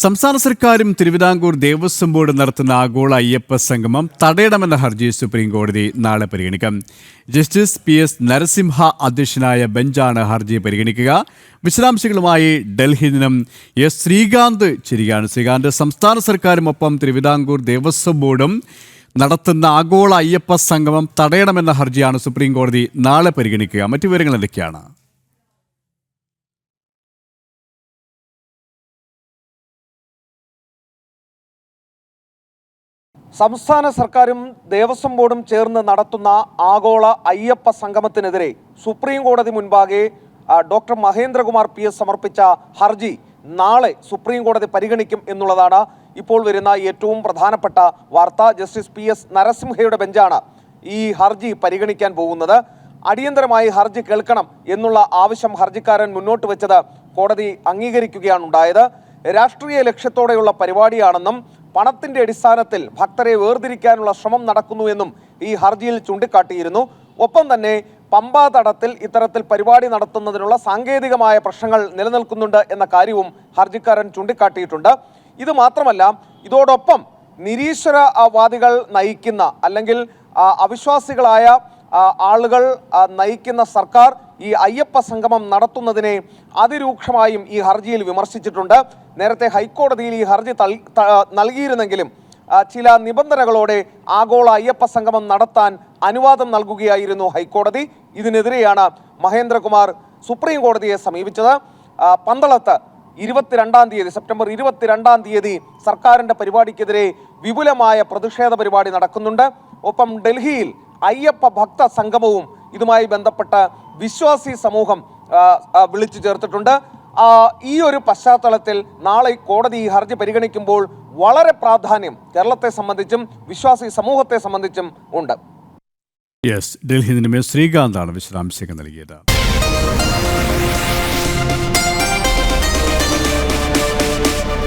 സംസ്ഥാന സർക്കാരും തിരുവിതാംകൂർ ദേവസ്വം ബോർഡ് നടത്തുന്ന ആഗോള അയ്യപ്പ സംഗമം തടയണമെന്ന ഹർജി സുപ്രീം കോടതി നാളെ പരിഗണിക്കും. ജസ്റ്റിസ് PS നരസിംഹ അധ്യക്ഷനായ ബെഞ്ചാണ് ഹർജി പരിഗണിക്കുക. വിശദാംശങ്ങളുമായി ഡൽഹിയിൽ നിന്നും ശ്രീകാന്ത് ചേരുകയാണ്. ശ്രീകാന്ത്, സംസ്ഥാന സർക്കാരും ഒപ്പം തിരുവിതാംകൂർ ദേവസ്വം ബോർഡും നടത്തുന്ന ആഗോള അയ്യപ്പ സംഗമം തടയണമെന്ന ഹർജിയാണ് സുപ്രീം കോടതി നാളെ പരിഗണിക്കുക. മറ്റു വിവരങ്ങൾ എന്തൊക്കെയാണ്? സംസ്ഥാന സർക്കാരും ദേവസ്വം ബോർഡും ചേർന്ന് നടത്തുന്ന ആഗോള അയ്യപ്പ സംഗമത്തിനെതിരെ സുപ്രീം കോടതി മുൻപാകെ ഡോക്ടർ മഹേന്ദ്രകുമാർ PS സമർപ്പിച്ച ഹർജി നാളെ സുപ്രീം കോടതി പരിഗണിക്കും എന്നുള്ളതാണ് ഇപ്പോൾ വരുന്ന ഏറ്റവും പ്രധാനപ്പെട്ട വാർത്ത. ജസ്റ്റിസ് PS നരസിംഹയുടെ ബെഞ്ചാണ് ഈ ഹർജി പരിഗണിക്കാൻ പോകുന്നത്. അടിയന്തരമായി ഹർജി കേൾക്കണം എന്നുള്ള ആവശ്യം ഹർജിക്കാരൻ മുന്നോട്ട് വെച്ചത് കോടതി അംഗീകരിക്കുകയാണ് ഉണ്ടായത്. രാഷ്ട്രീയ ലക്ഷ്യത്തോടെയുള്ള പരിപാടിയാണെന്നും പണത്തിന്റെ അടിസ്ഥാനത്തിൽ ഭക്തരെ വേർതിരിക്കാനുള്ള ശ്രമം നടക്കുന്നുവെന്നും ഈ ഹർജിയിൽ ചൂണ്ടിക്കാട്ടിയിരുന്നു. ഒപ്പം തന്നെ പമ്പാ തടത്തിൽ ഇത്തരത്തിൽ പരിപാടി നടത്തുന്നതിനുള്ള സാങ്കേതികമായ പ്രശ്നങ്ങൾ നിലനിൽക്കുന്നുണ്ട് എന്ന കാര്യവും ഹർജിക്കാരൻ ചൂണ്ടിക്കാട്ടിയിട്ടുണ്ട്. ഇത് മാത്രമല്ല, ഇതോടൊപ്പം നിരീശ്വരവാദികൾ നയിക്കുന്ന അല്ലെങ്കിൽ അവിശ്വാസികളായ ആളുകൾ നയിക്കുന്ന സർക്കാർ ഈ അയ്യപ്പ സംഗമം നടത്തുന്നതിനെ അതിരൂക്ഷമായും ഈ ഹർജിയിൽ വിമർശിച്ചിട്ടുണ്ട്. നേരത്തെ ഹൈക്കോടതിയിൽ ഈ ഹർജി നൽകിയിരുന്നെങ്കിലും ചില നിബന്ധനകളോടെ ആഗോള അയ്യപ്പ സംഗമം നടത്താൻ അനുവാദം നൽകുകയായിരുന്നു ഹൈക്കോടതി. ഇതിനെതിരെയാണ് മഹേന്ദ്രകുമാർ സുപ്രീം കോടതിയെ സമീപിച്ചത്. പന്തളത്ത് സെപ്റ്റംബർ 22 സർക്കാരിൻ്റെ പരിപാടിക്കെതിരെ വിപുലമായ പ്രതിഷേധ പരിപാടി നടക്കുന്നുണ്ട്. ഒപ്പം ഡൽഹിയിൽ അയ്യപ്പ ഭക്ത സംഗമവും ഇതുമായി ബന്ധപ്പെട്ട് വിശ്വാസി സമൂഹം വിളിച്ചു ചേർത്തിട്ടുണ്ട്. ഈ ഒരു പശ്ചാത്തലത്തിൽ നാളെ കോടതി ഈ ഹർജി പരിഗണിക്കുമ്പോൾ വളരെ പ്രാധാന്യം കേരളത്തെ സംബന്ധിച്ചും വിശ്വാസി സമൂഹത്തെ സംബന്ധിച്ചും ഉണ്ട്. ഡൽഹിയിൽ നിന്നും ശ്രീകാന്താണ് വിശദാംശങ്ങൾ നൽകിയത്.